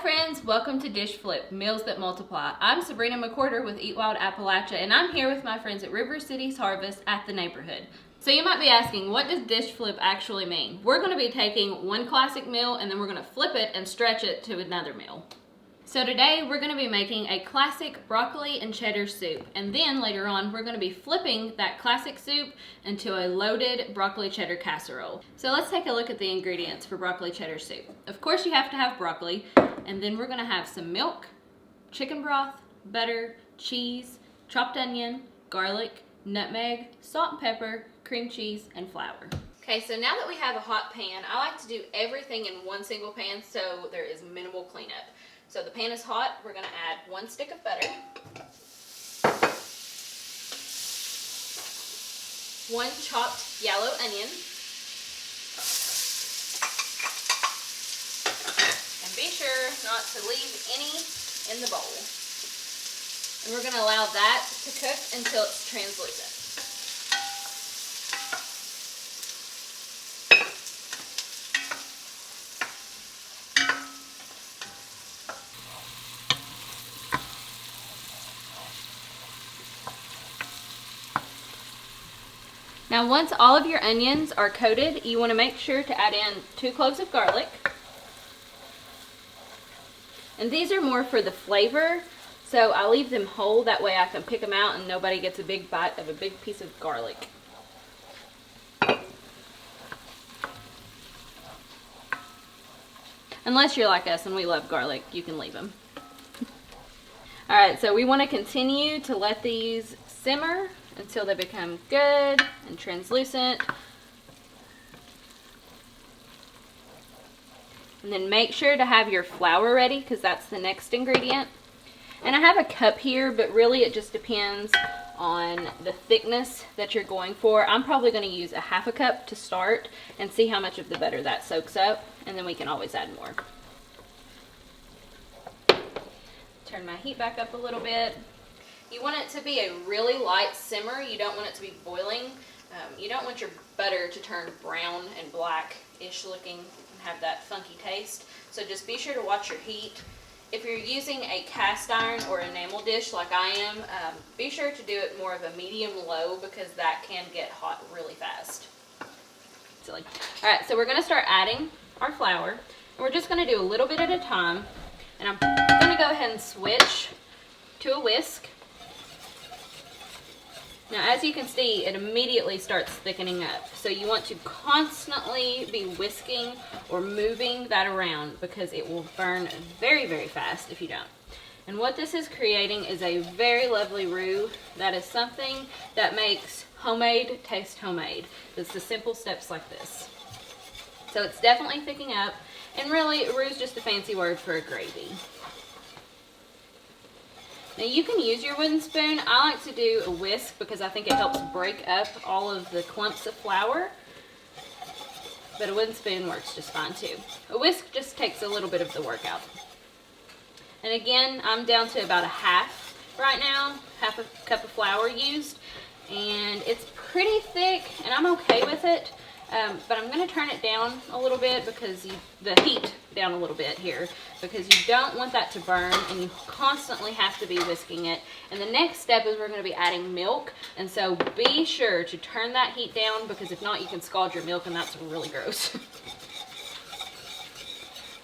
friends, welcome to Dish Flip, Meals That Multiply. I'm Sabrina McWhorter with Eat Wild Appalachia, and I'm here with my friends at River City's Harvest at the neighborhood. So you might be asking, what does dish flip actually mean? We're going to be taking one classic meal and then we're going to flip it and stretch it to another meal. So today we're going to be making a classic broccoli and cheddar soup, and then later on we're going to be flipping that classic soup into a loaded broccoli cheddar casserole. So let's take a look at the ingredients for broccoli cheddar soup. Of course you have to have broccoli, and then we're going to have some milk, chicken broth, butter, cheese, chopped onion, garlic, nutmeg, salt and pepper, cream cheese, and flour. Okay, so now that we have a hot pan, I like to do everything in one single pan so there is minimal cleanup. So the pan is hot, we're gonna add 1 stick of butter, 1 chopped yellow onion, and be sure not to leave any in the bowl. And we're gonna allow that to cook until it's translucent. Now once all of your onions are coated, you want to make sure to add in 2 cloves of garlic. And these are more for the flavor, so I leave them whole, that way I can pick them out and nobody gets a big bite of a big piece of garlic. Unless you're like us and we love garlic, you can leave them. Alright, so we want to continue to let these simmer until they become good and translucent. And then make sure to have your flour ready, because that's the next ingredient. And I have a cup here, but really it just depends on the thickness that you're going for. I'm probably going to use a 1/2 cup to start and see how much of the butter that soaks up, and then we can always add more. Turn my heat back up a little bit. You want it to be a really light simmer. You don't want it to be boiling. You don't want your butter to turn brown and black-ish looking and have that funky taste. So just be sure to watch your heat. If you're using a cast iron or enamel dish like I am, be sure to do it more of a medium-low, because that can get hot really fast. Silly. All right, so we're going to start adding our flour. And we're just going to do a little bit at a time. And I'm going to go ahead and switch to a whisk. Now, as you can see, it immediately starts thickening up. So you want to constantly be whisking or moving that around, because it will burn very, very fast if you don't. And what this is creating is a very lovely roux. That is something that makes homemade taste homemade. It's the simple steps like this. So it's definitely thickening up. And really, roux is just a fancy word for a gravy. Now you can use your wooden spoon. I like to do a whisk because I think it helps break up all of the clumps of flour. But a wooden spoon works just fine too. A whisk just takes a little bit of the work out. And again, I'm down to about a 1/2 right now, 1/2 cup of flour used. And it's pretty thick, and I'm okay with it. But I'm going to turn it down a little bit, because the heat down a little bit here, because you don't want that to burn, and you constantly have to be whisking it. And the next step is we're going to be adding milk, and so be sure to turn that heat down, because if not, you can scald your milk, and that's really gross. I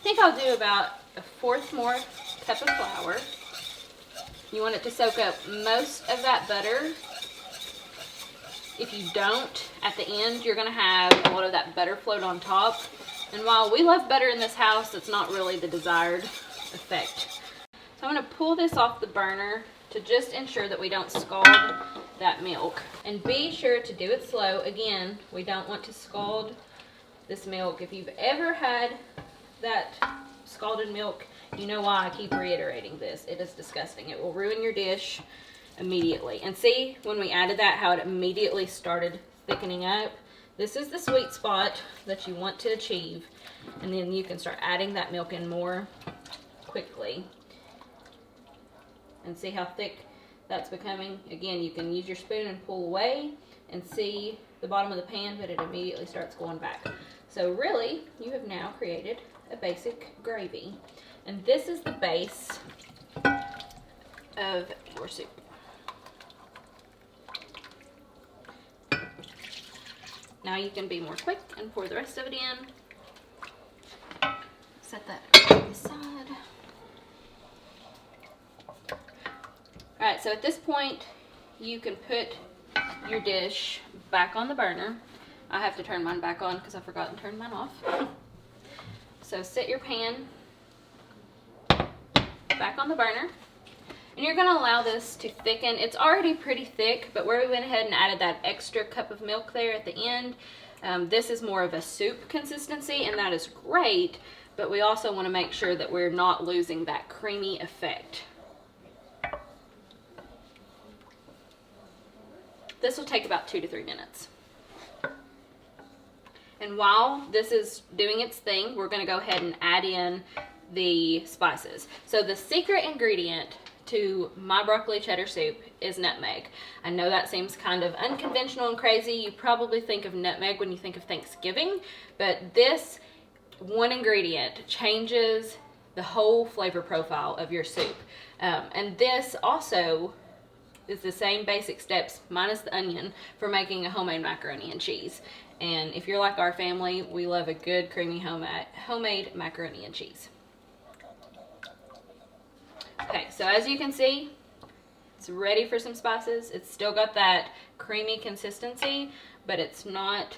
think I'll do about a 1/4 more cup of flour. You want it to soak up most of that butter. If you don't, at the end, you're going to have a lot of that butter float on top. And while we love butter in this house, it's not really the desired effect. So I'm going to pull this off the burner to just ensure that we don't scald that milk. And be sure to do it slow. Again, we don't want to scald this milk. If you've ever had that scalded milk, you know why I keep reiterating this. It is disgusting. It will ruin your dish immediately. And see, when we added that, how it immediately started thickening up. This is the sweet spot that you want to achieve, and then you can start adding that milk in more quickly. And see how thick that's becoming. Again, you can use your spoon and pull away and see the bottom of the pan, but it immediately starts going back. So really, you have now created a basic gravy. And this is the base of your soup. Now you can be more quick and pour the rest of it in. Set that on the side. Alright, so at this point, you can put your dish back on the burner. I have to turn mine back on because I forgot to turn mine off. So set your pan back on the burner. And you're going to allow this to thicken. It's already pretty thick, but where we went ahead and added that extra cup of milk there at the end, this is more of a soup consistency, and that is great, but we also want to make sure that we're not losing that creamy effect. This will take about 2 to 3 minutes. And while this is doing its thing, we're going to go ahead and add in the spices. So the secret ingredient to my broccoli cheddar soup is nutmeg. I know that seems kind of unconventional and crazy. You probably think of nutmeg when you think of Thanksgiving, but this one ingredient changes the whole flavor profile of your soup. And this also is the same basic steps, minus the onion, for making a homemade macaroni and cheese. And if you're like our family, we love a good creamy homemade macaroni and cheese. Okay, so as you can see, it's ready for some spices. It's still got that creamy consistency, but it's not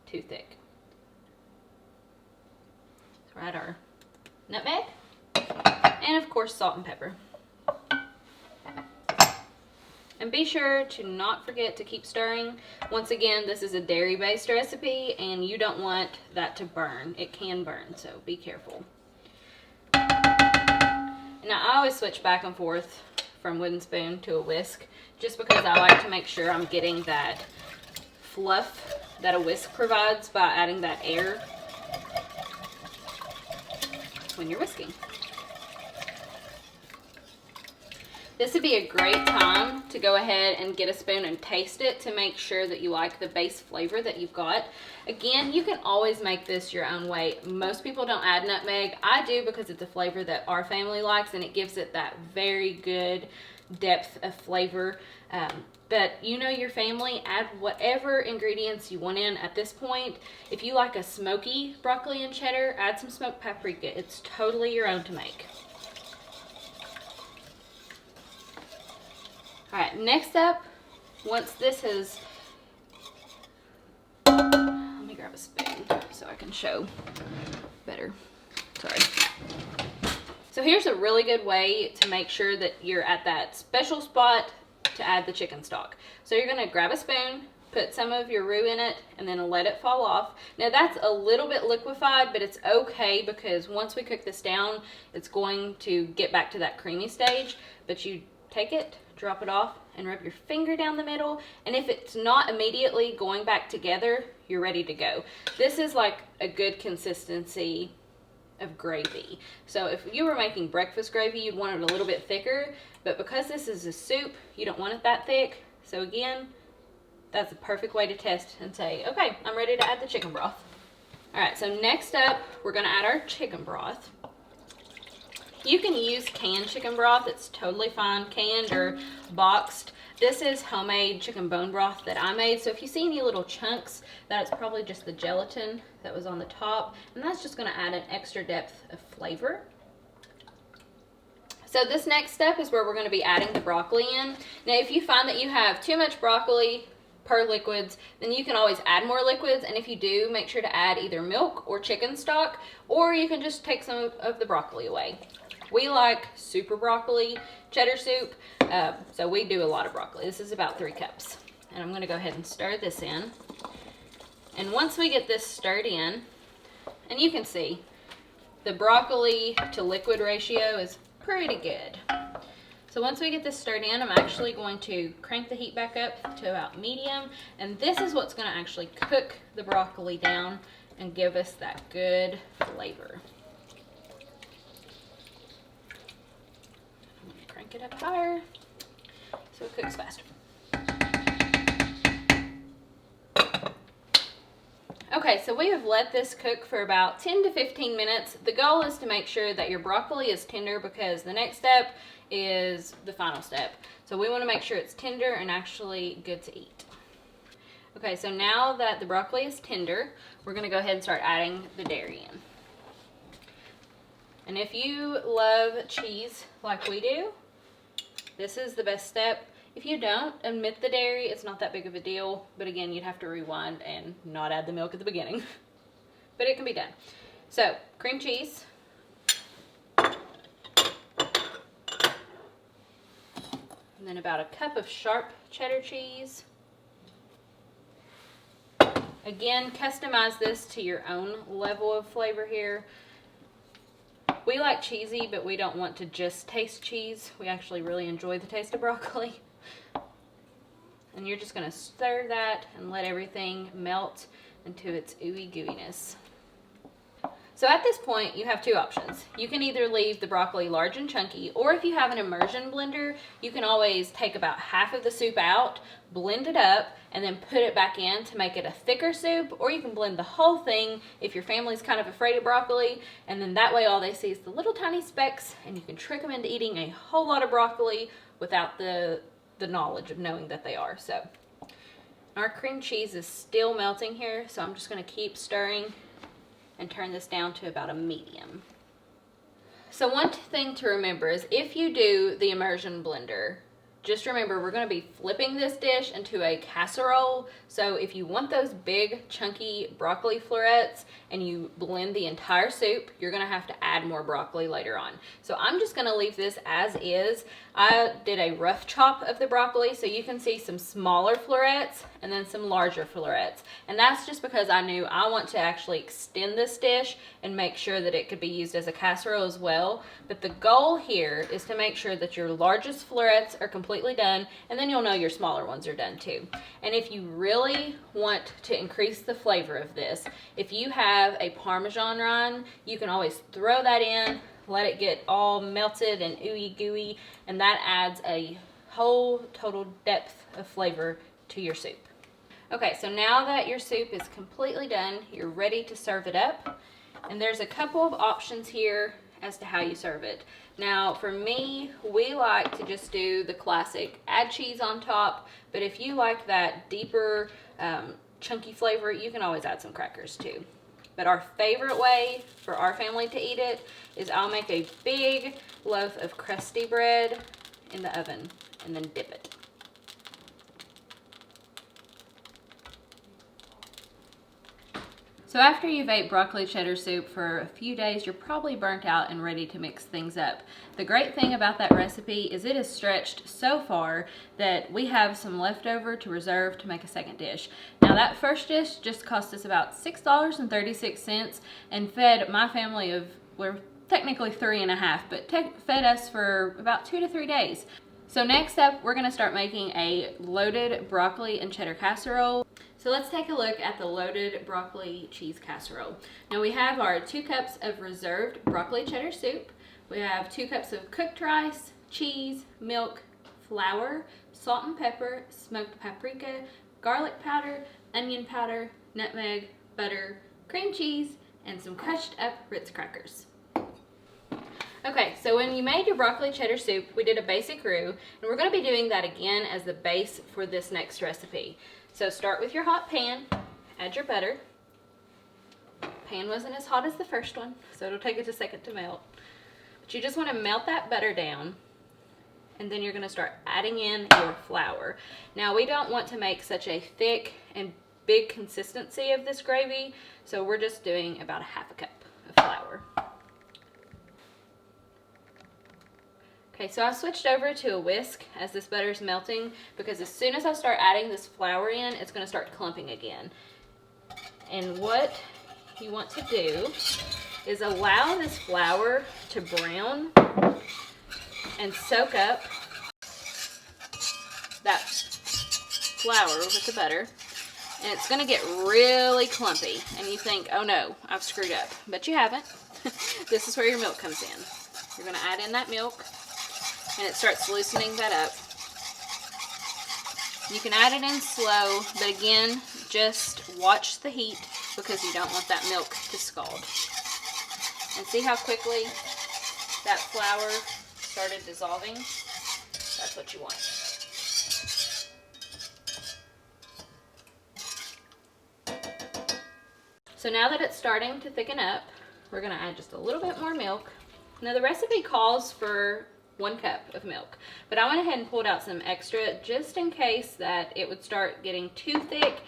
too thick. So we'll add our nutmeg, and of course salt and pepper. And be sure to not forget to keep stirring. Once again, this is a dairy-based recipe, and you don't want that to burn. It can burn, so be careful. Now, I always switch back and forth from wooden spoon to a whisk, just because I like to make sure I'm getting that fluff that a whisk provides by adding that air when you're whisking. This would be a great time to go ahead and get a spoon and taste it to make sure that you like the base flavor that you've got. Again, you can always make this your own way. Most people don't add nutmeg. I do because it's a flavor that our family likes, and it gives it that very good depth of flavor. But you know your family, add whatever ingredients you want in at this point. If you like a smoky broccoli and cheddar, add some smoked paprika. It's totally your own to make. Alright, next up, once this has, let me grab a spoon so I can show better. Sorry. So here's a really good way to make sure that you're at that special spot to add the chicken stock. So you're going to grab a spoon, put some of your roux in it, and then let it fall off. Now that's a little bit liquefied, but it's okay because once we cook this down, it's going to get back to that creamy stage. But you take it, drop it off, and rub your finger down the middle, and if it's not immediately going back together, you're ready to go. This is like a good consistency of gravy. So if you were making breakfast gravy, you'd want it a little bit thicker, but because this is a soup, you don't want it that thick. So again, that's a perfect way to test and say, okay, I'm ready to add the chicken broth. All right, so next up, we're gonna add our chicken broth. You can use canned chicken broth. It's totally fine, canned or boxed. This is homemade chicken bone broth that I made. So if you see any little chunks, that's probably just the gelatin that was on the top. And that's just going to add an extra depth of flavor. So this next step is where we're going to be adding the broccoli in. Now if you find that you have too much broccoli per liquids, then you can always add more liquids. And if you do, make sure to add either milk or chicken stock, or you can just take some of the broccoli away. We like super broccoli cheddar soup, so we do a lot of broccoli. This is about 3 cups. And I'm going to go ahead and stir this in. And once we get this stirred in, and you can see, the broccoli to liquid ratio is pretty good. So once we get this stirred in, I'm actually going to crank the heat back up to about medium. And this is what's going to actually cook the broccoli down and give us that good flavor. Crank it up higher so it cooks faster. Okay, Okay, so we have let this cook for about 10 to 15 minutes. The goal is to make sure that your broccoli is tender because the next step is the final step. So we want to make sure it's tender and actually good to eat. Okay, so now that the broccoli is tender, we're going to go ahead and start adding the dairy in. And if you love cheese like we do, this is the best step. If you don't, omit the dairy. It's not that big of a deal. But again, you'd have to rewind and not add the milk at the beginning. But it can be done. So, cream cheese. And then about a cup of sharp cheddar cheese. Again, customize this to your own level of flavor here. We like cheesy, but we don't want to just taste cheese. We actually really enjoy the taste of broccoli. And you're just going to stir that and let everything melt into its ooey gooiness. So at this point, you have two options. You can either leave the broccoli large and chunky, or if you have an immersion blender, you can always take about half of the soup out, blend it up, and then put it back in to make it a thicker soup, or you can blend the whole thing if your family's kind of afraid of broccoli, and then that way all they see is the little tiny specks, and you can trick them into eating a whole lot of broccoli without the knowledge of knowing that they are. So our cream cheese is still melting here, so I'm just going to keep stirring and turn this down to about a medium. So one thing to remember is if you do the immersion blender, just remember we're going to be flipping this dish into a casserole. So if you want those big chunky broccoli florets and you blend the entire soup, you're going to have to add more broccoli later on. So I'm just going to leave this as is. I did a rough chop of the broccoli, so you can see some smaller florets and then some larger florets. And that's just because I knew I want to actually extend this dish and make sure that it could be used as a casserole as well. But the goal here is to make sure that your largest florets are completely done, and then you'll know your smaller ones are done too. And if you really want to increase the flavor of this, if you have a Parmesan rind, you can always throw that in, let it get all melted and ooey gooey, and that adds a whole total depth of flavor to your soup. Okay, so now that your soup is completely done, you're ready to serve it up. And there's a couple of options here as to how you serve it. Now, for me, we like to just do the classic add cheese on top, but if you like that deeper, chunky flavor, you can always add some crackers too. But our favorite way for our family to eat it is I'll make a big loaf of crusty bread in the oven and then dip it. So after you've ate broccoli cheddar soup for a few days, you're probably burnt out and ready to mix things up. The great thing about that recipe is it is stretched so far that we have some leftover to reserve to make a second dish. Now that first dish just cost us about $6.36 and fed my family of, we're technically 3.5, but fed us for about 2 to 3 days. So next up, we're gonna start making a loaded broccoli and cheddar casserole. So let's take a look at the loaded broccoli cheese casserole. Now we have our 2 cups of reserved broccoli cheddar soup. We have 2 cups of cooked rice, cheese, milk, flour, salt and pepper, smoked paprika, garlic powder, onion powder, nutmeg, butter, cream cheese, and some crushed up Ritz crackers. Okay, so when you made your broccoli cheddar soup, we did a basic roux, and we're going to be doing that again as the base for this next recipe. So start with your hot pan, add your butter. Pan wasn't as hot as the first one, so it'll take it a second to melt. But you just want to melt that butter down, and then you're going to start adding in your flour. Now we don't want to make such a thick and big consistency of this gravy, so we're just doing about 1/2 cup of flour. Okay, so I switched over to a whisk as this butter is melting because as soon as I start adding this flour in, it's going to start clumping again. And what you want to do is allow this flour to brown and soak up that flour with the butter. And it's going to get really clumpy. And you think, oh no, I've screwed up. But you haven't. This is where your milk comes in. You're going to add in that milk. And it starts loosening that up. You can add it in slow, but again, just watch the heat because you don't want that milk to scald. And see how quickly that flour started dissolving? That's what you want. So now that it's starting to thicken up, we're going to add just a little bit more milk. Now the recipe calls for 1 cup of milk, but I went ahead and pulled out some extra just in case that it would start getting too thick.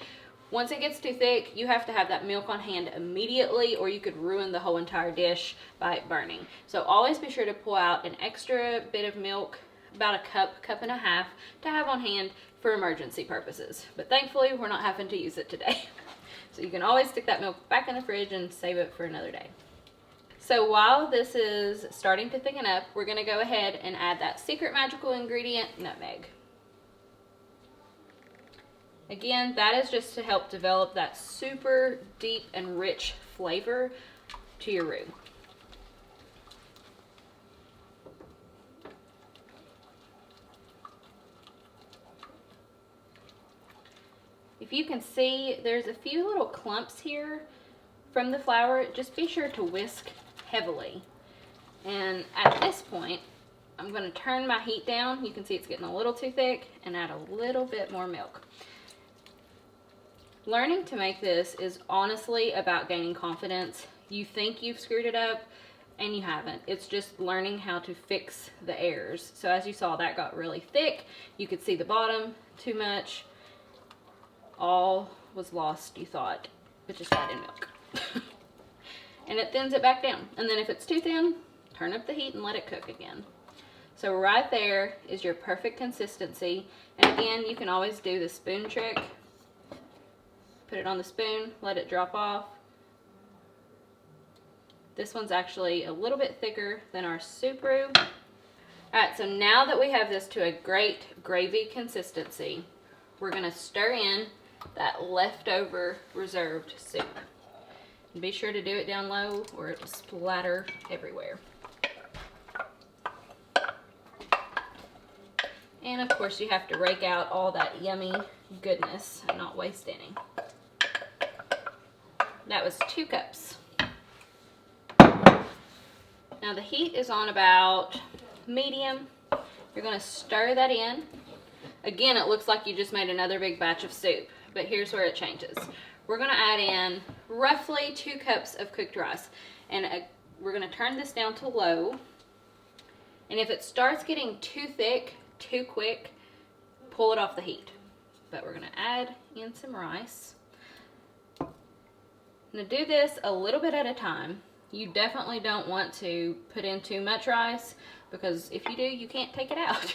Once it gets too thick, you have to have that milk on hand immediately, or you could ruin the whole entire dish by it burning. So always be sure to pull out an extra bit of milk, about a cup, cup and a half, to have on hand for emergency purposes. But thankfully, we're not having to use it today. So you can always stick that milk back in the fridge and save it for another day. So while this is starting to thicken up, we're gonna go ahead and add that secret magical ingredient, nutmeg. Again, that is just to help develop that super deep and rich flavor to your roux. If you can see, there's a few little clumps here from the flour. Just be sure to whisk heavily. And at this point, I'm going to turn my heat down. You can see it's getting a little too thick, and add a little bit more milk. Learning to make this is honestly about gaining confidence. You think you've screwed it up, and you haven't. It's just learning how to fix the errors. So as you saw, that got really thick. You could see the bottom too much. All was lost, you thought, but just add in milk. And it thins it back down. And then if it's too thin, turn up the heat and let it cook again. So right there is your perfect consistency. And again, you can always do the spoon trick. Put it on the spoon, let it drop off. This one's actually a little bit thicker than our soup roux. All right, so now that we have this to a great gravy consistency, we're gonna stir in that leftover reserved soup. And be sure to do it down low or it'll splatter everywhere. And of course you have to rake out all that yummy goodness and not waste any. That was 2 cups. Now the heat is on about medium. You're gonna stir that in. Again, it looks like you just made another big batch of soup, but here's where it changes. We're gonna add in roughly 2 cups of cooked rice, and we're gonna turn this down to low. And if it starts getting too thick, too quick, pull it off the heat. But we're gonna add in some rice. Now do this a little bit at a time. You definitely don't want to put in too much rice, because if you do, you can't take it out.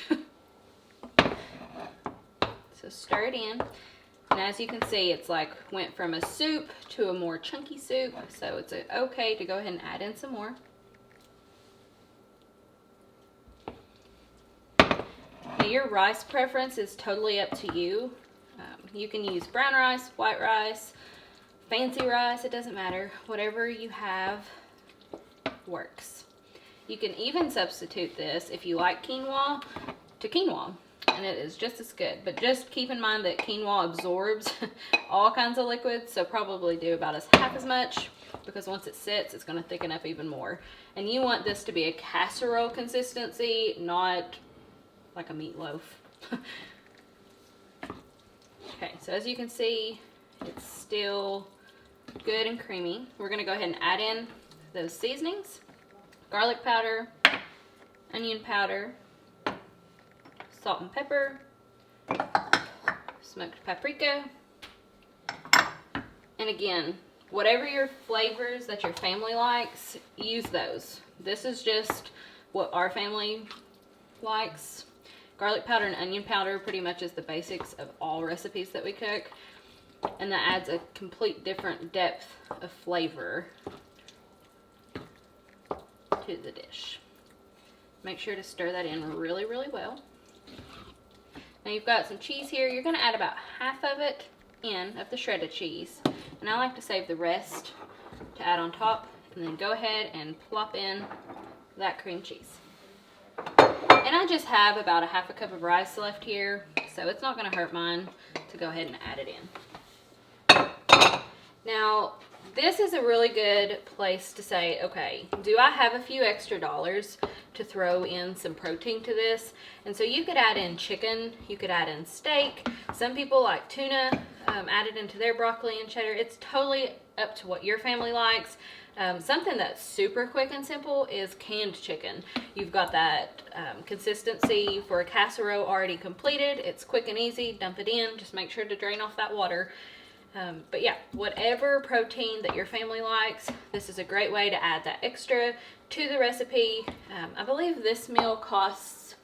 So stir it in. And as you can see, it's like went from a soup to a more chunky soup. So it's okay to go ahead and add in some more. Now your rice preference is totally up to you. You can use brown rice, white rice, fancy rice, it doesn't matter. Whatever you have works. You can even substitute this, if you like quinoa, to quinoa, and it is just as good. But just keep in mind that quinoa absorbs all kinds of liquids, so probably do about half as much, because once it sits, it's going to thicken up even more. And you want this to be a casserole consistency, not like a meatloaf. Okay, so as you can see, it's still good and creamy. We're going to go ahead and add in those seasonings: garlic powder, onion powder, salt and pepper, smoked paprika, and again, whatever your flavors that your family likes, use those. This is just what our family likes. Garlic powder and onion powder pretty much is the basics of all recipes that we cook, and that adds a complete different depth of flavor to the dish. Make sure to stir that in really, really well. Now you've got some cheese here. You're going to add about half of it in, of the shredded cheese, and I like to save the rest to add on top, and then go ahead and plop in that cream cheese. And I just have about a half a cup of rice left here, so it's not going to hurt mine to go ahead and add it in. Now, This is a really good place to say, okay, do I have a few extra dollars to throw in some protein to this? And so you could add in chicken, you could add in steak. Some people like tuna added into their broccoli and cheddar. It's totally up to what your family likes. Something that's super quick and simple is canned chicken. You've got that consistency for a casserole already completed. It's quick and easy. Dump it in. Just make sure to drain off that water. But yeah, whatever protein that your family likes, this is a great way to add that extra to the recipe. I believe this meal costs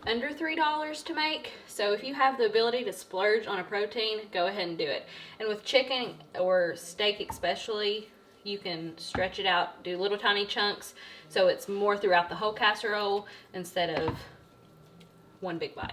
under $3 to make. So if you have the ability to splurge on a protein, go ahead and do it. And with chicken or steak especially, you can stretch it out, do little tiny chunks, so it's more throughout the whole casserole instead of one big bite.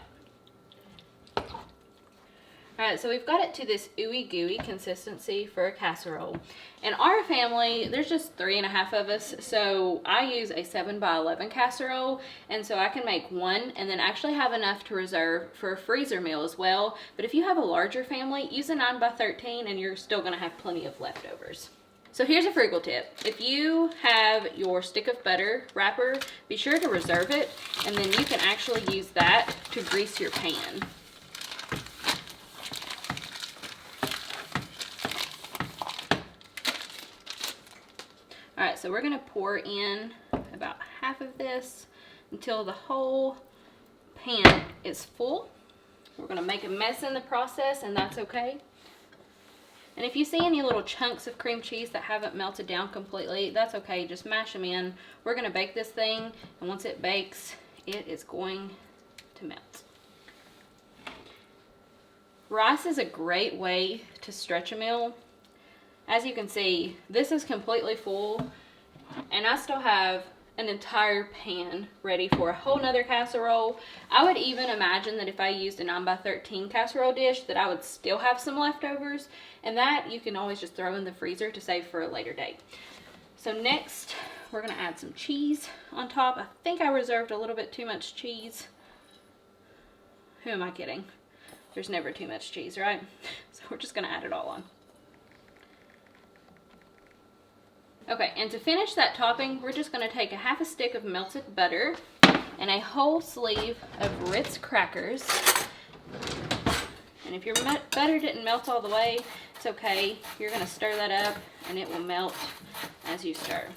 Alright, so we've got it to this ooey gooey consistency for a casserole. In our family, there's just 3.5 of us, so I use a 7x11 casserole, and so I can make one and then actually have enough to reserve for a freezer meal as well. But if you have a larger family, use a 9x13 and you're still going to have plenty of leftovers. So here's a frugal tip. If you have your stick of butter wrapper, be sure to reserve it, and then you can actually use that to grease your pan. Alright, so we're going to pour in about half of this until the whole pan is full. We're going to make a mess in the process, and that's okay. And if you see any little chunks of cream cheese that haven't melted down completely, that's okay. Just mash them in. We're going to bake this thing, and once it bakes, it is going to melt. Rice is a great way to stretch a meal. As you can see, this is completely full, and I still have an entire pan ready for a whole nother casserole. I would even imagine that if I used a 9x13 casserole dish that I would still have some leftovers, and that you can always just throw in the freezer to save for a later date. So next we're going to add some cheese on top. I think I reserved a little bit too much cheese. Who am I kidding? There's never too much cheese, right? So we're just going to add it all on. Okay, and to finish that topping, we're just going to take a half a stick of melted butter and a whole sleeve of Ritz crackers. And if your butter didn't melt all the way, it's okay. You're going to stir that up and it will melt as you stir.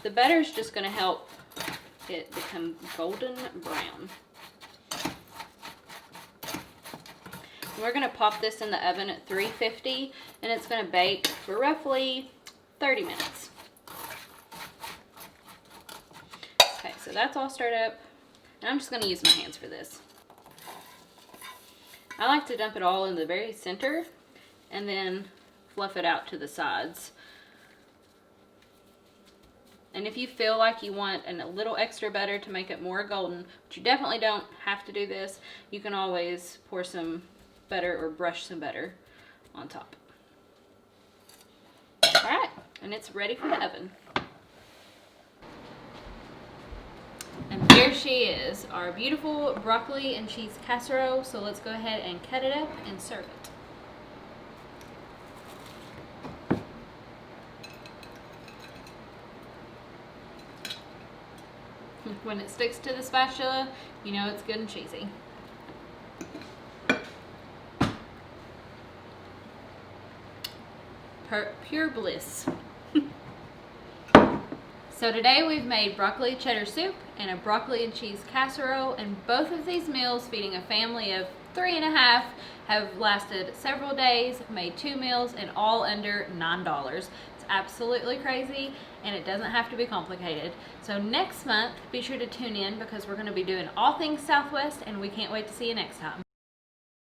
The butter is just going to help it become golden brown. We're going to pop this in the oven at 350, and it's going to bake for roughly 30 minutes. Okay, so that's all stirred up, and I'm just going to use my hands for this. I like to dump it all in the very center and then fluff it out to the sides. And if you feel like you want a little extra butter to make it more golden, but you definitely don't have to do this, you can always pour some butter or brush some butter on top. Alright, and it's ready for the oven. And there she is, our beautiful broccoli and cheese casserole. So let's go ahead and cut it up and serve it. When it sticks to the spatula, you know it's good and cheesy. Pure bliss. So today we've made broccoli cheddar soup and a broccoli and cheese casserole, and both of these meals, feeding a family of 3.5, have lasted several days, made 2 meals, and all under $9. It's absolutely crazy, and it doesn't have to be complicated. So next month, be sure to tune in because we're going to be doing all things Southwest, and we can't wait to see you next time.